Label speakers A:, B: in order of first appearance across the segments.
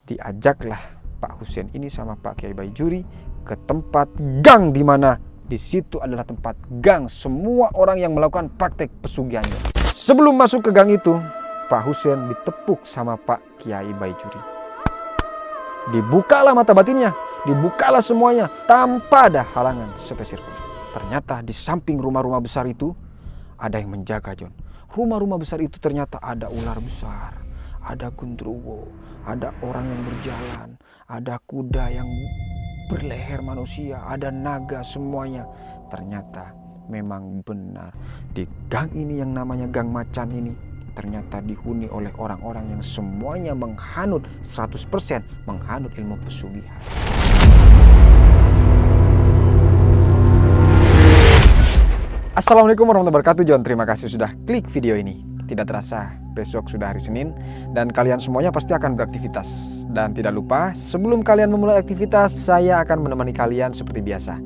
A: Diajaklah Pak Husein ini sama Pak Kiai Baijuri ke tempat gang, di mana di situ adalah tempat gang semua orang yang melakukan praktek pesugihannya. Sebelum masuk ke gang itu, Pak Husein ditepuk sama Pak Kiai Baijuri. Dibukalah mata batinnya, dibukalah semuanya tanpa ada halangan sepeser pun. Ternyata di samping rumah-rumah besar itu ada yang menjaga, John. Rumah-rumah besar itu ternyata ada ular besar, ada gundruwo, ada orang yang berjalan, ada kuda yang berleher manusia, ada naga, semuanya. Ternyata memang benar di gang ini yang namanya Gang Macan ini ternyata dihuni oleh orang-orang yang semuanya menghanut 100% menghanut ilmu pesugihan. Assalamualaikum warahmatullahi wabarakatuh, John. Terima kasih sudah klik video ini. Tidak terasa besok sudah hari Senin dan kalian semuanya pasti akan beraktivitas. Dan tidak lupa, sebelum kalian memulai aktivitas, saya akan menemani kalian seperti biasa.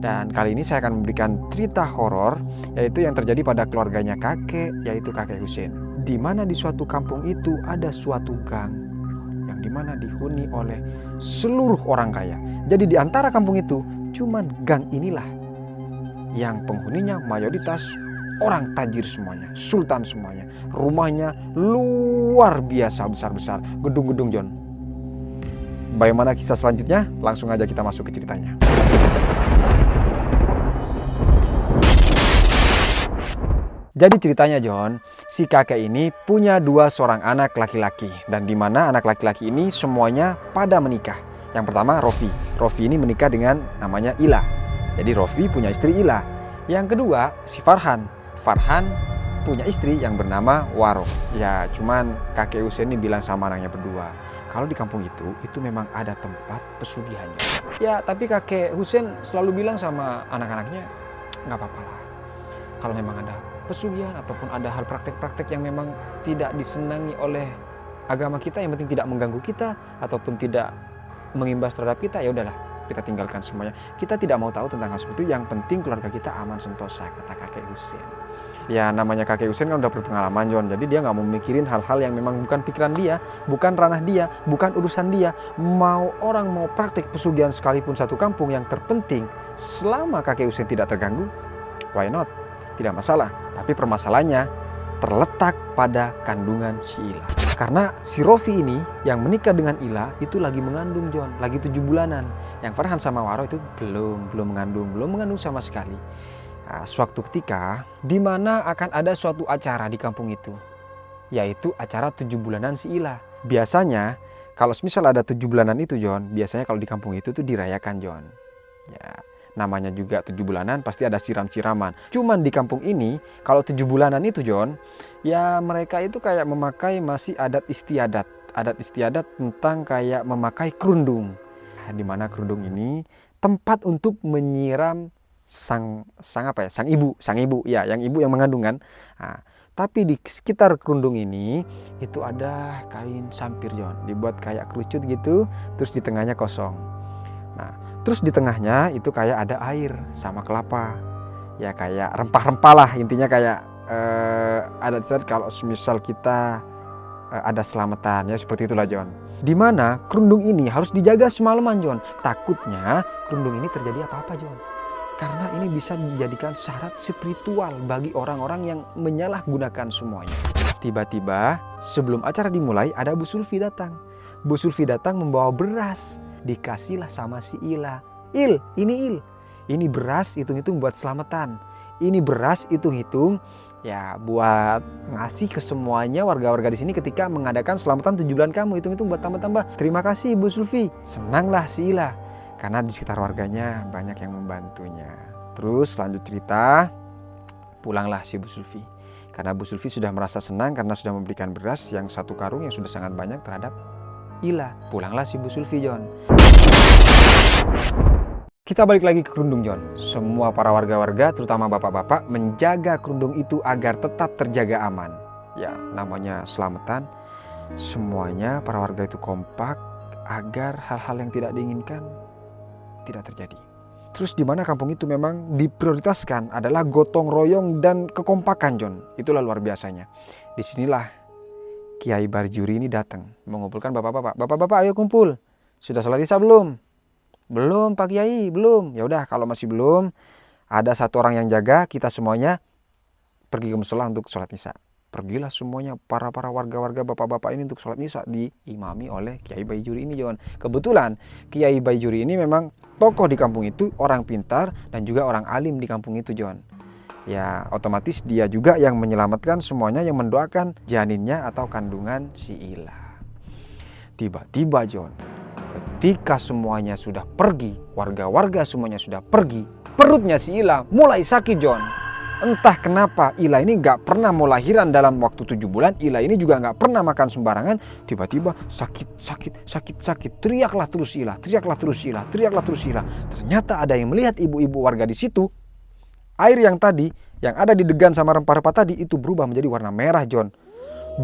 A: Dan kali ini saya akan memberikan cerita horor, yaitu yang terjadi pada keluarganya kakek, yaitu kakek Husein. Di mana di suatu kampung itu ada suatu gang yang dimana dihuni oleh seluruh orang kaya. Jadi di antara kampung itu, cuman gang inilah yang penghuninya mayoritas orang tajir semuanya, sultan semuanya. Rumahnya luar biasa besar-besar, gedung-gedung, John. Bagaimana kisah selanjutnya? Langsung aja kita masuk ke ceritanya. Jadi ceritanya, John, si kakek ini punya seorang anak laki-laki, dan di mana anak laki-laki ini semuanya pada menikah. Yang pertama Rofi. Rofi ini menikah dengan namanya Ila. Jadi Rofi punya istri Ila. Yang kedua si Farhan. Farhan punya istri yang bernama Waro. Ya cuman kakek Husein ini bilang sama anaknya berdua, kalau di kampung itu memang ada tempat pesugihannya. Ya tapi kakek Husein selalu bilang sama anak-anaknya, nggak apa-apa lah. Kalau memang ada pesugihan ataupun ada hal praktek-praktek yang memang tidak disenangi oleh agama kita, yang penting tidak mengganggu kita ataupun tidak mengimbas terhadap kita, ya udahlah, kita tinggalkan semuanya. Kita tidak mau tahu tentang hal seperti itu, yang penting keluarga kita aman sentosa, kata kakek Husein. Ya namanya kakek Husein kan udah berpengalaman, John. Jadi dia nggak mau mikirin hal-hal yang memang bukan pikiran dia, bukan ranah dia, bukan urusan dia. Mau orang mau praktek pesugihan sekalipun satu kampung, yang terpenting selama kakek Husein tidak terganggu, why not? Tidak masalah. Tapi permasalahannya terletak pada kandungan si Ila. Karena si Rofi ini yang menikah dengan Ila itu lagi mengandung, John, lagi 7 bulanan. Yang Farhan sama Waro itu belum mengandung sama sekali. Nah, suatu ketika di mana akan ada suatu acara di kampung itu, yaitu acara 7 bulanan si Ila. Biasanya kalau misal ada 7 bulanan itu, John, biasanya kalau di kampung itu tuh dirayakan, John. Ya, namanya juga 7 bulanan pasti ada siram-siraman. Cuman di kampung ini kalau 7 bulanan itu, John, ya mereka itu kayak memakai masih adat istiadat. Adat istiadat tentang kayak memakai kerudung. Di mana kerudung ini tempat untuk menyiram sang ibu, ya, yang ibu yang mengandung kan. Nah, tapi di sekitar kerudung ini itu ada kain sampir, John, dibuat kayak kerucut gitu, terus di tengahnya kosong. Nah, terus di tengahnya itu kayak ada air sama kelapa, ya kayak rempah-rempah lah, intinya kayak ada kalau misal kita ada selamatan, ya seperti itulah, John. Dimana kerudung ini harus dijaga semalaman, John. Takutnya kerudung ini terjadi apa-apa, John. Karena ini bisa dijadikan syarat spiritual bagi orang-orang yang menyalahgunakan semuanya. Tiba-tiba sebelum acara dimulai ada Bu Sulfi datang. Bu Sulfi datang membawa beras. Dikasihlah sama si Ila. Ini beras hitung-hitung buat selamatan. Ini beras hitung-hitung ya buat ngasih ke semuanya warga-warga di sini ketika mengadakan selamatan 7 bulan kamu, hitung-hitung buat tambah-tambah. Terima kasih Bu Sulfi. Senanglah si Ila karena di sekitar warganya banyak yang membantunya. Terus lanjut cerita, pulanglah si Bu Sulfi. Karena Bu Sulfi sudah merasa senang karena sudah memberikan beras yang 1 karung yang sudah sangat banyak terhadap Ila. Pulanglah si Bu Sulfi, John. Kita balik lagi ke kerudung, John. Semua para warga-warga, terutama bapak-bapak, menjaga kerudung itu agar tetap terjaga aman. Ya, namanya selamatan. Semuanya para warga itu kompak agar hal-hal yang tidak diinginkan tidak terjadi. Terus di mana kampung itu memang diprioritaskan adalah gotong royong dan kekompakan, John. Itulah luar biasanya. Disinilah Kiai Bajuri ini datang mengumpulkan bapak-bapak. Bapak-bapak ayo kumpul. Sudah sholat isya belum? Belum Pak Kiai, belum. Ya udah kalau masih belum, ada satu orang yang jaga, kita semuanya pergi ke musola untuk sholat isya. Pergilah semuanya para warga-warga bapak-bapak ini untuk sholat isya, diimami oleh Kiai Bajuri ini, Jon. Kebetulan Kiai Bajuri ini memang tokoh di kampung itu, orang pintar dan juga orang alim di kampung itu, Jon. Ya otomatis dia juga yang menyelamatkan semuanya, yang mendoakan janinnya atau kandungan si Ila. Tiba-tiba, Jon, ketika semuanya sudah pergi, warga-warga semuanya sudah pergi, perutnya si Ila mulai sakit, Jon. Entah kenapa Ila ini gak pernah mau lahiran dalam waktu 7 bulan. Ila ini juga gak pernah makan sembarangan. Tiba-tiba sakit. Teriaklah terus Ila. Ternyata ada yang melihat ibu-ibu warga di situ. Air yang tadi, yang ada di degan sama rempah-rempah tadi, itu berubah menjadi warna merah, Jon.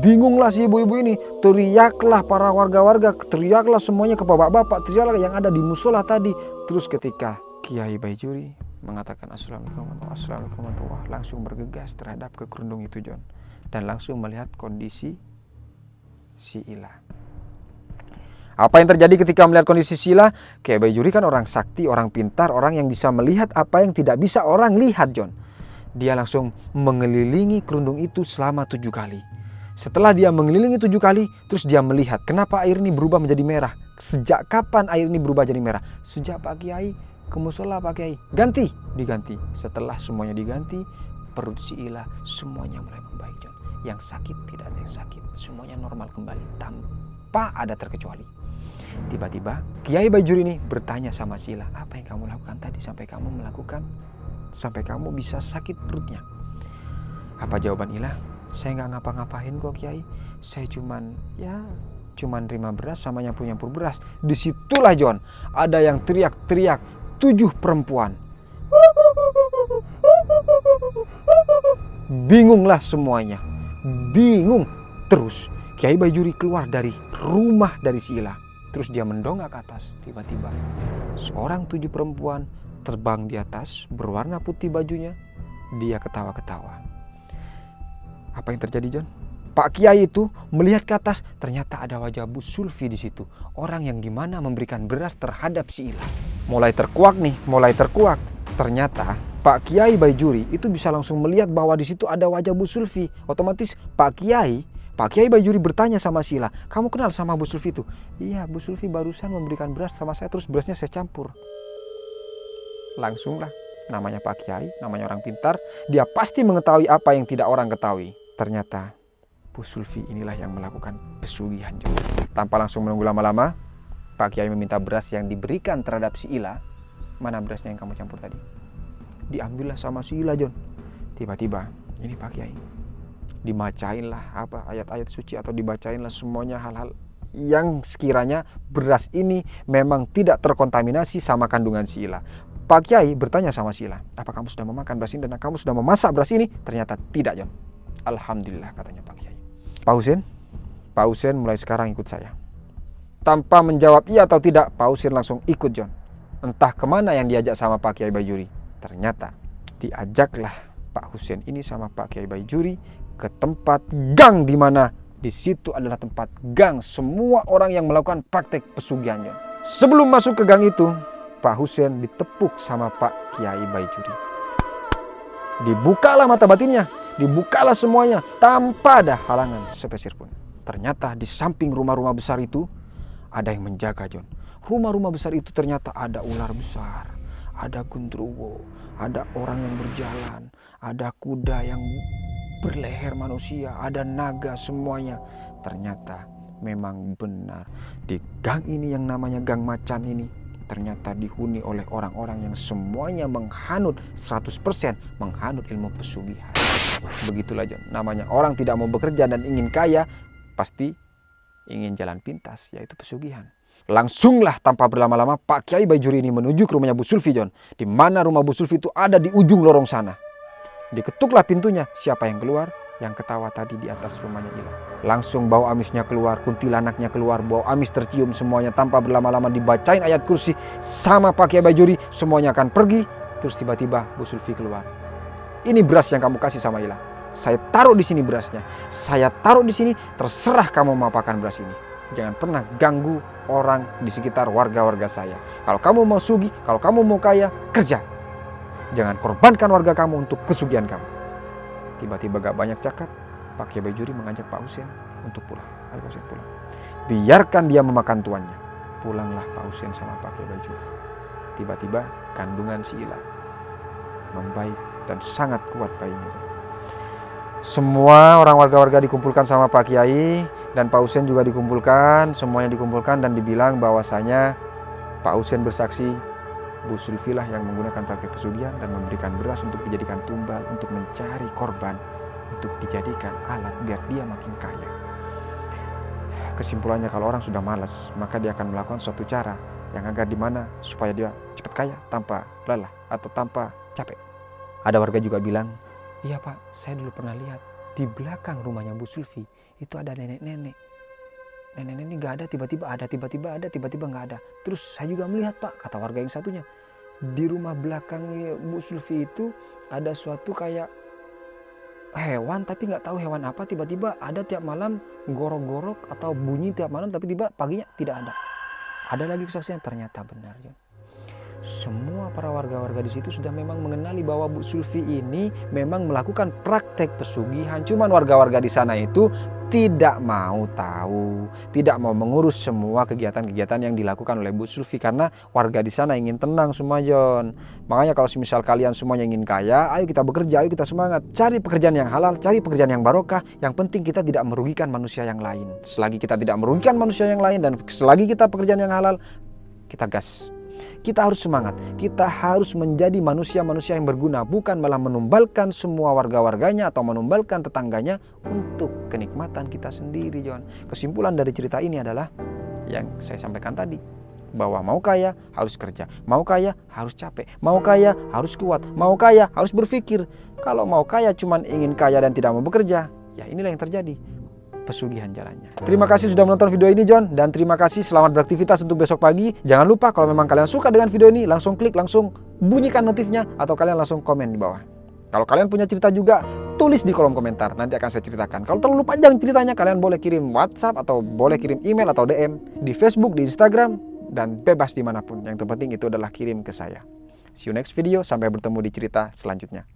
A: Bingunglah si ibu-ibu ini. Teriaklah para warga-warga. Teriaklah semuanya ke bapak-bapak. Teriaklah yang ada di musola tadi. Terus ketika Kiai Bajuri mengatakan Assalamualaikum warahmatullahi, langsung bergegas terhadap ke kerundung itu, Jon, dan langsung melihat kondisi si Ila. Apa yang terjadi ketika melihat kondisi si Ila? Kiai Bajuri kan orang sakti, orang pintar, orang yang bisa melihat apa yang tidak bisa orang lihat, Jon. Dia langsung mengelilingi kerundung itu selama 7 kali. Setelah dia mengelilingi 7 kali, terus dia melihat kenapa air ini berubah menjadi merah. Sejak kapan air ini berubah jadi merah? Sejak Pak Kiai ke musola, Pak Kiai diganti. Setelah semuanya diganti, perut si Ila semuanya mulai membaik, Jon. Yang sakit tidak ada yang sakit, semuanya normal kembali tanpa ada terkecuali. Tiba-tiba Kiai Bajuri ini bertanya sama si Ila, apa yang kamu lakukan tadi sampai kamu bisa sakit perutnya? Apa jawaban Ila? Saya nggak ngapa-ngapain kok Kiai, saya cuman terima beras sama yang punya beras. Disitulah, Jon, ada yang teriak-teriak, 7 perempuan. Bingunglah semuanya. Bingung. Terus Kiai Bajuri keluar dari rumah dari si Ila. Terus dia mendongak ke atas. Tiba-tiba seorang 7 perempuan terbang di atas, berwarna putih bajunya. Dia ketawa-ketawa. Apa yang terjadi, Jon? Pak Kiai itu melihat ke atas, ternyata ada wajah Bu Sulfi di situ. Orang yang dimana memberikan beras terhadap si Ila. Mulai terkuak. Ternyata Pak Kiai Bajuri itu bisa langsung melihat bahwa di situ ada wajah Bu Sulfi. Otomatis Pak Kiai Bajuri bertanya sama si Ila, kamu kenal sama Bu Sulfi itu? Iya, Bu Sulfi barusan memberikan beras sama saya, terus berasnya saya campur. Langsunglah, namanya Pak Kiai, namanya orang pintar, dia pasti mengetahui apa yang tidak orang ketahui. Ternyata Bu Sulfi inilah yang melakukan pesugihan juga. Tanpa langsung menunggu lama-lama, Pak Kiai meminta beras yang diberikan terhadap si Ila. Mana berasnya yang kamu campur tadi? Diambillah sama si Ila, Jon. Tiba-tiba, ini Pak Kiai, dibacainlah ayat-ayat suci atau dibacainlah semuanya hal-hal yang sekiranya beras ini memang tidak terkontaminasi sama kandungan si Ila. Pak Kiai bertanya sama si Ila, apa kamu sudah memakan beras ini dan kamu sudah memasak beras ini? Ternyata tidak, Jon. Alhamdulillah, katanya Pak Kiai. Pak Husein mulai sekarang ikut saya. Tanpa menjawab iya atau tidak, Pak Husein langsung ikut, Jon. Entah kemana yang diajak sama Pak Kiai Bajuri. Ternyata diajaklah Pak Husein ini sama Pak Kiai Bajuri ke tempat gang, di mana di situ adalah tempat gang semua orang yang melakukan praktek pesugihan, Jon. Sebelum masuk ke gang itu, Pak Husein ditepuk sama Pak Kiai Bajuri. Dibukalah mata batinnya, dibukalah semuanya tanpa ada halangan sepeser pun. Ternyata di samping rumah-rumah besar itu ada yang menjaga, Jon. Rumah-rumah besar itu ternyata ada ular besar, ada gundruwo, ada orang yang berjalan, ada kuda yang berleher manusia, ada naga, semuanya. Ternyata memang benar di gang ini yang namanya Gang Macan ini ternyata dihuni oleh orang-orang yang semuanya menghanut 100% menghanut ilmu pesugihan. Begitulah, Jon. Namanya orang tidak mau bekerja dan ingin kaya, pasti ingin jalan pintas, yaitu pesugihan. Langsunglah tanpa berlama-lama Pak Kiai Bajuri ini menuju ke rumahnya Bu Sulfi, Jon. Di mana rumah Bu Sulfi itu ada di ujung lorong sana. Diketuklah pintunya. Siapa yang keluar? Yang ketawa tadi di atas rumahnya Ila. Langsung bau amisnya keluar, kuntilanaknya keluar, bau amis tercium semuanya. Tanpa berlama-lama dibacain ayat kursi sama Pak Kiai Bajuri, semuanya akan pergi. Terus tiba-tiba Bu Sulfi keluar. Ini beras yang kamu kasih sama Ila. saya taruh di sini berasnya, saya taruh di sini, terserah kamu mau makan beras ini. Jangan pernah ganggu orang di sekitar warga-warga saya. Kalau kamu mau sugih, kalau kamu mau kaya, kerja. Jangan korbankan warga kamu untuk kesugihan kamu. Tiba-tiba gak banyak cakap, Pak Kiai Baijuri mengajak Pak Husein untuk pulang. Ayo Pak Husein pulang. Biarkan dia memakan tuannya. Pulanglah Pak Husein sama Pak Kiai Baijuri. Tiba-tiba kandungan si Ila membaik dan sangat kuat bayinya. Semua orang warga-warga dikumpulkan sama Pak Kiai dan Pak Husein juga dikumpulkan. Semuanya dikumpulkan dan dibilang bahwasanya Pak Husein bersaksi Bu Sulfilah yang menggunakan praktek pesugihan dan memberikan beras untuk dijadikan tumbal, untuk mencari korban, untuk dijadikan alat biar dia makin kaya. Kesimpulannya, kalau orang sudah malas, maka dia akan melakukan suatu cara yang agar dimana supaya dia cepat kaya tanpa lelah atau tanpa capek. Ada warga juga bilang, iya Pak, saya dulu pernah lihat di belakang rumahnya Bu Sulfi itu ada nenek-nenek. Nenek-nenek nggak ada, tiba-tiba ada, tiba-tiba ada, tiba-tiba nggak ada. Terus saya juga melihat Pak, kata warga yang satunya, di rumah belakang Bu Sulfi itu ada suatu kayak hewan, tapi nggak tahu hewan apa, tiba-tiba ada tiap malam gorok-gorok atau bunyi tiap malam, tapi tiba paginya tidak ada. Ada lagi kesaksian, ternyata benar ya. Semua para warga-warga di situ sudah memang mengenali bahwa Bu Sulfi ini memang melakukan praktek pesugihan. Cuman warga-warga di sana itu tidak mau tahu, tidak mau mengurus semua kegiatan-kegiatan yang dilakukan oleh Bu Sulfi karena warga di sana ingin tenang semua, John. Makanya kalau misal kalian semuanya ingin kaya, ayo kita bekerja, ayo kita semangat. Cari pekerjaan yang halal, cari pekerjaan yang barokah. Yang penting kita tidak merugikan manusia yang lain. Selagi kita tidak merugikan manusia yang lain dan selagi kita pekerjaan yang halal, kita gas. Kita harus semangat, kita harus menjadi manusia-manusia yang berguna, bukan malah menumbalkan semua warga-warganya atau menumbalkan tetangganya untuk kenikmatan kita sendiri, John. Kesimpulan dari cerita ini adalah yang saya sampaikan tadi, bahwa mau kaya harus kerja, mau kaya harus capek, mau kaya harus kuat, mau kaya harus berpikir. Kalau mau kaya cuman ingin kaya dan tidak mau bekerja, ya inilah yang terjadi. Pesugihan jalannya. Terima kasih sudah menonton video ini, John, dan terima kasih, selamat beraktivitas untuk besok pagi. Jangan lupa kalau memang kalian suka dengan video ini, langsung klik, langsung bunyikan notifnya, atau kalian langsung komen di bawah. Kalau kalian punya cerita juga, tulis di kolom komentar, nanti akan saya ceritakan. Kalau terlalu panjang ceritanya, kalian boleh kirim WhatsApp atau boleh kirim email atau DM di Facebook, di Instagram, dan bebas dimanapun. Yang terpenting itu adalah kirim ke saya. See you next video, sampai bertemu di cerita selanjutnya.